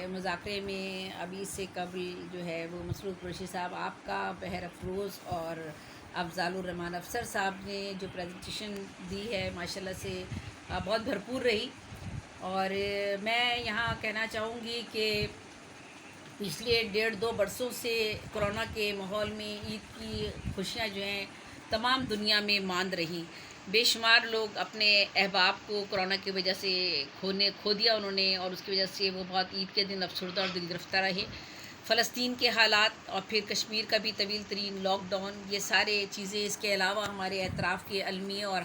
مذاکرے میں ابھی سے قبل جو ہے وہ مسعود قریشی صاحب آپ کا، بہر افروز اور افضال الرحمان افسر صاحب نے جو پریزنٹیشن دی ہے ماشاءاللہ سے بہت بھرپور رہی. اور میں یہاں کہنا چاہوں گی کہ پچھلے 1.5-2 برسوں سے کرونا کے ماحول میں عید کی خوشیاں جو ہیں تمام دنیا میں ماند رہیں. بے شمار لوگ اپنے احباب کو کرونا کی وجہ سے کھو دیا انہوں نے، اور اس کی وجہ سے وہ بہت عید کے دن افسردہ اور دل گرفتہ رہے. فلسطین کے حالات اور پھر کشمیر کا بھی طویل ترین لاک ڈاؤن، یہ سارے چیزیں، اس کے علاوہ ہمارے اعتراف کے المیے اور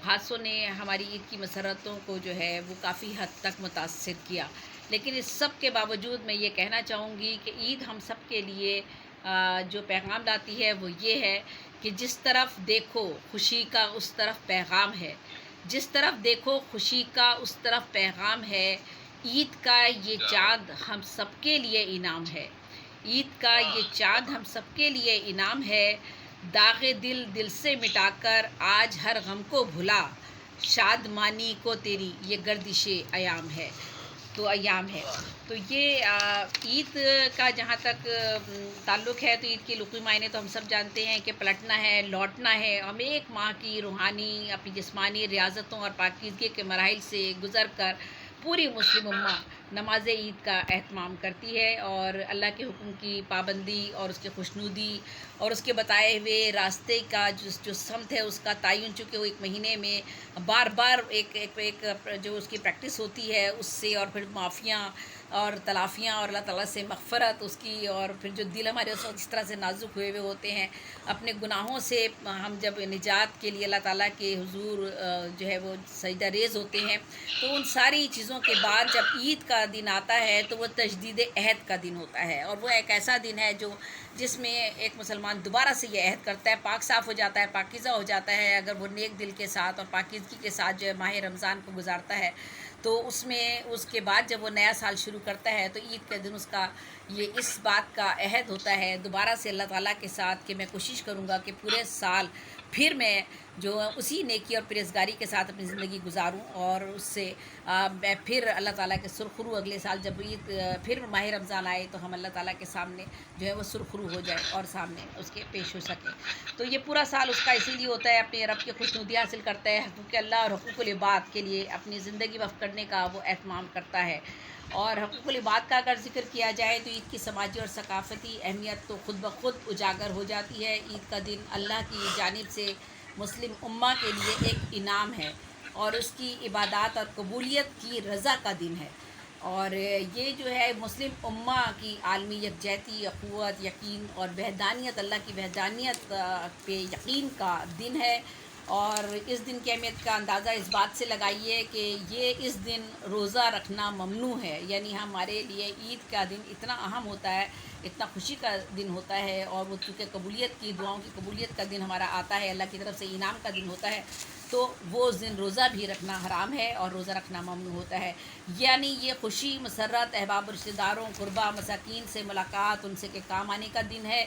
حادثوں نے ہماری عید کی مسرتوں کو جو ہے وہ کافی حد تک متاثر کیا. لیکن اس سب کے باوجود میں یہ کہنا چاہوں گی کہ عید ہم سب کے لیے جو پیغام لاتی ہے وہ یہ ہے کہ جس طرف دیکھو خوشی کا اس طرف پیغام ہے، جس طرف دیکھو خوشی کا اس طرف پیغام ہے. عید کا یہ چاند ہم سب کے لیے انعام ہے، عید کا یہ چاند ہم سب کے لیے انعام ہے. داغ دل دل سے مٹا کر آج ہر غم کو بھلا، شادمانی کو تیری یہ گردش ایام ہے. تو یہ عید کا جہاں تک تعلق ہے تو عید کے لغوی معنی تو ہم سب جانتے ہیں کہ پلٹنا ہے، لوٹنا ہے. ہم ایک ماہ کی روحانی اپنی جسمانی ریاضتوں اور پاکیزگی کے مراحل سے گزر کر پوری مسلم امہ نماز عید کا اہتمام کرتی ہے، اور اللہ کے حکم کی پابندی اور اس کی خوشنودی اور اس کے بتائے ہوئے راستے کا جو سمت ہے اس کا تعین، چونکہ وہ ایک مہینے میں بار بار ایک جو اس کی پریکٹس ہوتی ہے اس سے، اور پھر معافیاں اور تلافیاں اور اللہ تعالیٰ سے مغفرت اس کی، اور پھر جو دل ہمارے اس طرح سے نازک ہوئے ہوتے ہیں اپنے گناہوں سے، ہم جب نجات کے لیے اللہ تعالیٰ کے حضور جو ہے وہ سجدہ ریز ہوتے ہیں. تو ان ساری چیزوں کے بعد جب عید کا دن آتا ہے تو وہ تجدید عہد کا دن ہوتا ہے، اور وہ ایک ایسا دن ہے جس میں ایک مسلمان دوبارہ سے یہ عہد کرتا ہے، پاک صاف ہو جاتا ہے، پاکیزہ ہو جاتا ہے. اگر وہ نیک دل کے ساتھ اور پاکیزگی کے ساتھ جو ہے ماہ رمضان کو گزارتا ہے تو اس کے بعد جب وہ نیا سال شروع کرتا ہے تو عید کے دن اس بات کا عہد ہوتا ہے دوبارہ سے اللہ تعالیٰ کے ساتھ کہ میں کوشش کروں گا کہ پورے سال پھر میں جو اسی نیکی اور پرہیزگاری کے ساتھ اپنی زندگی گزاروں، اور اس سے میں پھر اللہ تعالیٰ کے سرخرو اگلے سال جب عید پھر ماہ رمضان آئے تو ہم اللہ تعالیٰ کے سامنے جو ہے وہ سرخرو ہو جائے اور سامنے اس کے پیش ہو سکے. تو یہ پورا سال اس کا اسی لیے ہوتا ہے، اپنے رب کی خوشنودی حاصل کرتا ہے، حقوق اللہ اور حقوق العباد کے لیے اپنی زندگی وقف کرنے کا وہ اہتمام کرتا ہے. اور حقوق العباد کا اگر ذکر کیا جائے تو عید کی سماجی اور ثقافتی اہمیت تو خود بخود اجاگر ہو جاتی ہے. عید کا دن اللہ کی جانب سے مسلم امہ کے لیے ایک انعام ہے، اور اس کی عبادات اور قبولیت کی رضا کا دن ہے. اور یہ جو ہے مسلم امہ کی عالمی یکجہتی، اخوت، یقین اور وحدانیت، اللہ کی وحدانیت پہ یقین کا دن ہے. اور اس دن کی اہمیت کا اندازہ اس بات سے لگائیے کہ یہ اس دن روزہ رکھنا ممنوع ہے. یعنی ہمارے لیے عید کا دن اتنا اہم ہوتا ہے، اتنا خوشی کا دن ہوتا ہے، اور وہ چونکہ قبولیت کی دعاؤں کی قبولیت کا دن ہمارا آتا ہے، اللہ کی طرف سے انعام کا دن ہوتا ہے، تو وہ اس دن روزہ بھی رکھنا حرام ہے اور روزہ رکھنا ممنوع ہوتا ہے. یعنی یہ خوشی، مسرت، احباب رشتہ داروں، قربا، مساکین سے ملاقات، ان سے کے کام آنے کا دن ہے.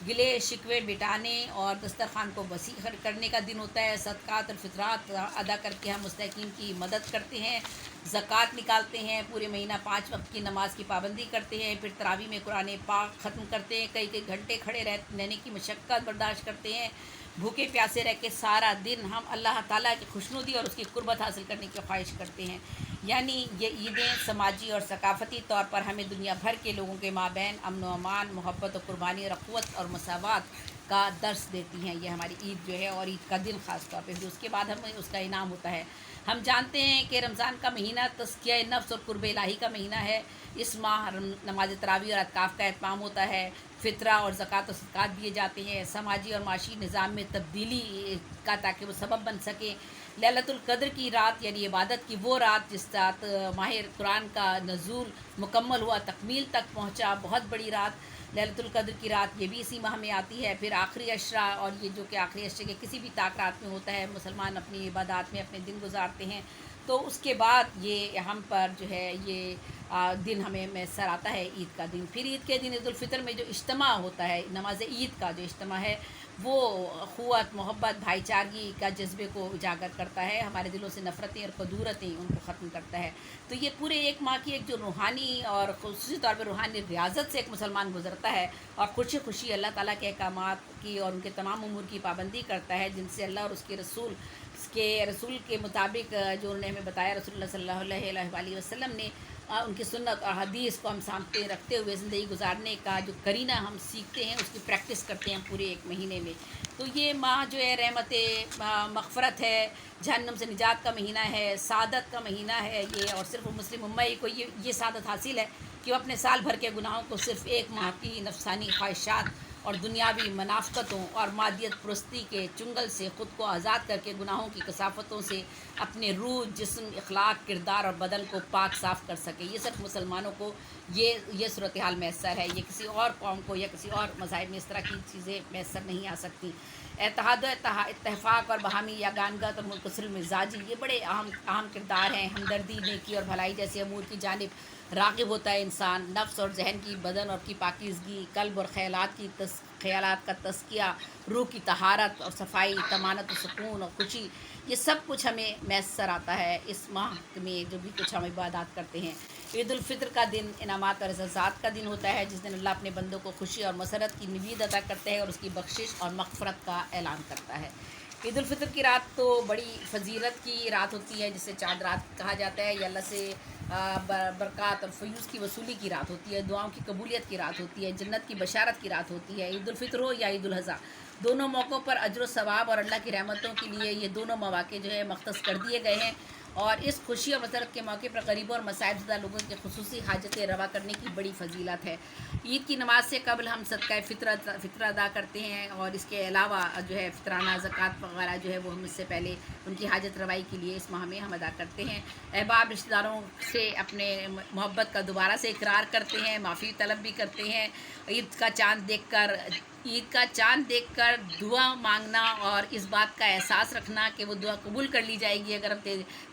گلے شکوے مٹانے اور دسترخوان کو وسیع کرنے کا دن ہوتا ہے. صدقات اور فطرات ادا کر کے ہم مستحقین کی مدد کرتے ہیں، زکوٰۃ نکالتے ہیں، پورے مہینہ 5 وقت کی نماز کی پابندی کرتے ہیں، پھر تراویح میں قرآن پاک ختم کرتے ہیں، کئی گھنٹے کھڑے رہنے کی مشقت برداشت کرتے ہیں، بھوکے پیاسے رہ کے سارا دن ہم اللہ تعالیٰ کی خوشنودی اور اس کی قربت حاصل کرنے کی خواہش کرتے ہیں. یعنی یہ عیدیں سماجی اور ثقافتی طور پر ہمیں دنیا بھر کے لوگوں کے مابین امن و امان، محبت و قربانی اور اخوت اور مساوات کا درس دیتی ہیں. یہ ہماری عید جو ہے، اور عید کا دن خاص طور پہ اس کے بعد ہمیں اس کا انعام ہوتا ہے. ہم جانتے ہیں کہ رمضان کا مہینہ تزکیہ نفس اور قرب الہی کا مہینہ ہے. اس ماہ نماز تراویح اور اعتکاف کا اہتمام ہوتا ہے، فطرہ اور زکوٰۃ و صدقات دیے جاتے ہیں، سماجی اور معاشی نظام میں تبدیلی کا تاکہ وہ سبب بن سکیں. لیلۃ القدر کی رات یعنی عبادت کی وہ رات جس رات ماہ قرآن کا نزول مکمل ہوا، تکمیل تک پہنچا، بہت بڑی رات لیلۃ القدر کی رات، یہ بھی اسی ماہ میں آتی ہے. پھر آخری عشرہ، اور یہ جو کہ آخری عشرے کے کسی بھی طاق رات میں ہوتا ہے، مسلمان اپنی عبادات میں اپنے دن گزارتے ہیں. تو اس کے بعد یہ ہم پر جو ہے یہ دن ہمیں میسر آتا ہے عید کا دن۔ پھر عید کے دن عید الفطر میں جو اجتماع ہوتا ہے، نماز عید کا جو اجتماع ہے وہ اخوت، محبت، بھائی چارگی کا جذبے کو اجاگر کرتا ہے، ہمارے دلوں سے نفرتیں اور کدورتیں ان کو ختم کرتا ہے۔ تو یہ پورے ایک ماہ کی ایک جو روحانی اور خصوصی طور پہ روحانی ریاضت سے ایک مسلمان گزرتا ہے، اور خوشی خوشی اللہ تعالیٰ کے احکامات کی اور ان کے تمام امور کی پابندی کرتا ہے، جن سے اللہ اور اس کے رسول کے مطابق جو انہوں نے ہمیں بتایا، رسول اللہ صلی اللہ علیہ وآلہ وسلم نے ان کی سنت اور حدیث کو ہم سامنے رکھتے ہوئے زندگی گزارنے کا جو کرینہ ہم سیکھتے ہیں، اس کی پریکٹس کرتے ہیں پورے ایک مہینے میں۔ تو یہ ماہ جو ہے رحمت مغفرت ہے، جہنم سے نجات کا مہینہ ہے، سعادت کا مہینہ ہے یہ، اور صرف مسلم امہ کو یہ سعادت حاصل ہے کہ وہ اپنے سال بھر کے گناہوں کو صرف ایک ماہ کی نفسانی خواہشات اور دنیاوی منافقتوں اور مادیت پرستی کے چنگل سے خود کو آزاد کر کے گناہوں کی کثافتوں سے اپنے روح، جسم، اخلاق، کردار اور بدن کو پاک صاف کر سکے۔ یہ صرف مسلمانوں کو یہ صورتحال میسر ہے، یہ کسی اور قوم کو یا کسی اور مذاہب میں اس طرح کی چیزیں میسر نہیں آ سکتی۔ اتحاد و اتفاق اور باہمی یگانگت اور منکسر مزاجی یہ بڑے اہم کردار ہیں۔ ہمدردی، نیکی اور بھلائی جیسے امور کی جانب راغب ہوتا ہے انسان۔ نفس اور ذہن کی، بدن اور کی پاکیزگی، قلب اور خیالات کا تزکیہ، روح کی طہارت اور صفائی، طمانت و سکون اور خوشی، یہ سب کچھ ہمیں میسر آتا ہے اس ماہ میں جو بھی کچھ ہم عبادات کرتے ہیں۔ عید الفطر کا دن انعامات اور اعزازات کا دن ہوتا ہے، جس دن اللہ اپنے بندوں کو خوشی اور مسرت کی نوید عطا کرتے ہیں اور اس کی بخشش اور مغفرت کا اعلان کرتا ہے۔ عید الفطر کی رات تو بڑی فضیلت کی رات ہوتی ہے، جسے چاند رات کہا جاتا ہے۔ یہ اللہ سے برکات اور فیوز کی وصولی کی رات ہوتی ہے، دعاؤں کی قبولیت کی رات ہوتی ہے، جنت کی بشارت کی رات ہوتی ہے۔ عید الفطر ہو یا عید الاضحیٰ، دونوں موقعوں پر اجر و ثواب اور اللہ کی رحمتوں کے لیے یہ دونوں مواقع جو ہے مختص کر دیے گئے ہیں، اور اس خوشی اور مسرت کے موقع پر غریبوں اور مصائب زدہ لوگوں کی خصوصی حاجتیں روا کرنے کی بڑی فضیلت ہے۔ عید کی نماز سے قبل ہم صدقہ فطر ادا کرتے ہیں، اور اس کے علاوہ جو ہے فطرانہ زکوٰۃ وغیرہ جو ہے وہ ہم اس سے پہلے ان کی حاجت روائی کے لیے اس ماہ میں ہم ادا کرتے ہیں۔ احباب، رشتہ داروں سے اپنے محبت کا دوبارہ سے اقرار کرتے ہیں، معافی طلب بھی کرتے ہیں۔ عید کا چاند دیکھ کر دعا مانگنا اور اس بات کا احساس رکھنا کہ وہ دعا قبول کر لی جائے گی اگر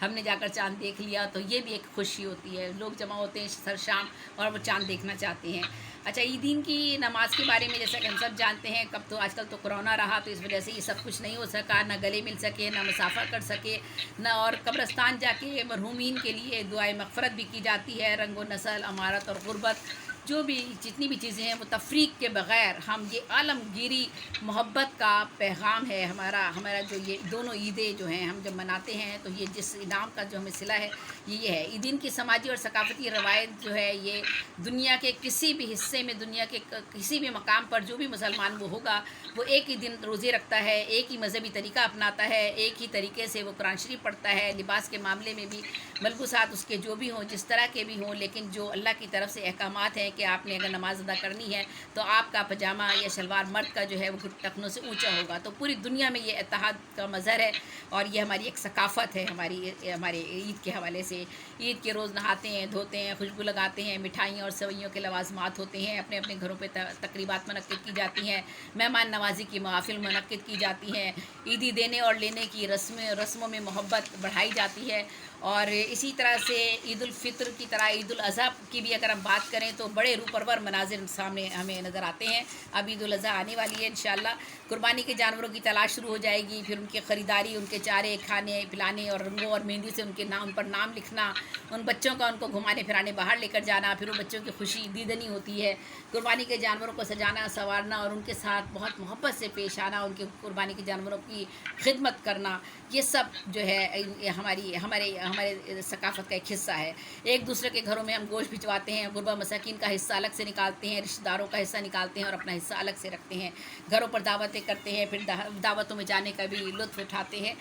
ہم نے جا کر چاند دیکھ لیا، تو یہ بھی ایک خوشی ہوتی ہے۔ لوگ جمع ہوتے ہیں سر شام اور وہ چاند دیکھنا چاہتے ہیں۔ اچھا، عیدین کی نماز کے بارے میں جیسا کہ ہم سب جانتے ہیں، کب تو آج کل تو کرونا رہا، تو اس وجہ سے یہ سب کچھ نہیں ہو سکا، نہ گلے مل سکے، نہ مسافہ کر سکے، نہ اور قبرستان جا کے مرحومین کے لیے دعائے مغفرت بھی کی جاتی ہے۔ رنگ و نسل، امارت اور غربت، جو بھی جتنی بھی چیزیں ہیں وہ تفریق کے بغیر ہم یہ عالمگیری محبت کا پیغام ہے ہمارا جو یہ دونوں عیدیں جو ہیں ہم جب مناتے ہیں، تو یہ جس انعام کا جو ہمیں صلہ ہے یہ ہے۔ عیدین کی سماجی اور ثقافتی روایت جو ہے یہ دنیا کے کسی بھی حصے میں، دنیا کے کسی بھی مقام پر جو بھی مسلمان وہ ہوگا، وہ ایک ہی دن روزے رکھتا ہے، ایک ہی مذہبی طریقہ اپناتا ہے، ایک ہی طریقے سے وہ قرآن شریف پڑھتا ہے۔ لباس کے معاملے میں بھی ملبوسات اس کے جو بھی ہوں، جس طرح کے بھی ہوں، لیکن جو اللہ کی طرف سے احکامات ہیں کہ آپ نے اگر نماز ادا کرنی ہے تو آپ کا پاجامہ یا شلوار مرد کا جو ہے وہ ٹخنوں سے اونچا ہوگا۔ تو پوری دنیا میں یہ اتحاد کا مظہر ہے، اور یہ ہماری ایک ثقافت ہے ہمارے عید کے حوالے سے۔ عید کے روز نہاتے ہیں، دھوتے ہیں، خوشبو لگاتے ہیں، مٹھائیوں اور سوئیوں کے لوازمات ہوتے ہیں، اپنے اپنے گھروں پہ تقریبات منعقد کی جاتی ہیں، مہمان نوازی کی محافل منعقد کی جاتی ہیں، عیدی دینے اور لینے کی رسموں میں محبت بڑھائی جاتی ہے۔ اور اسی طرح سے عید الفطر کی طرح عید الاضحیٰ کی بھی اگر ہم بات کریں تو بڑے روح پرور مناظر سامنے ہمیں نظر آتے ہیں۔ اب عید الاضحیٰ آنے والی ہے انشاءاللہ۔ قربانی کے جانوروں کی تلاش شروع ہو جائے گی، پھر ان کی خریداری، ان کے چارے، کھانے پلانے اور رنگوں اور مہندی سے ان پر نام لکھنا، ان بچوں کا ان کو گھمانے پھرانے باہر لے کر جانا، پھر وہ بچوں کی خوشی دیدنی ہوتی ہے۔ قربانی کے جانوروں کو سجانا، سنوارنا اور ان کے ساتھ بہت محبت سے پیش آنا، ان کے قربانی کے جانوروں کی خدمت کرنا، یہ سب جو ہے ہمارے ثقافت کا ایک حصہ ہے۔ ایک دوسرے کے گھروں میں ہم گوشت بھجواتے ہیں، غربا مساکین کا حصہ الگ سے نکالتے ہیں، رشتہ داروں کا حصہ نکالتے ہیں اور اپنا حصہ الگ سے رکھتے ہیں، گھروں پر دعوتیں کرتے ہیں، پھر دعوتوں میں جانے کا بھی لطف اٹھاتے ہیں۔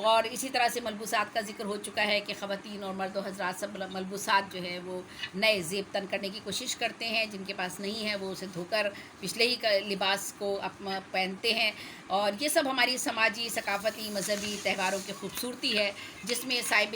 اور اسی طرح سے ملبوسات کا ذکر ہو چکا ہے کہ خواتین اور مرد و حضرات سب ملبوسات جو ہے وہ نئے زیب تن کرنے کی کوشش کرتے ہیں، جن کے پاس نہیں ہے وہ اسے دھو کر پچھلے ہی لباس کو پہنتے ہیں۔ اور یہ سب ہماری سماجی، ثقافتی، مذہبی تہواروں کی خوبصورتی ہے، جس میں صاحب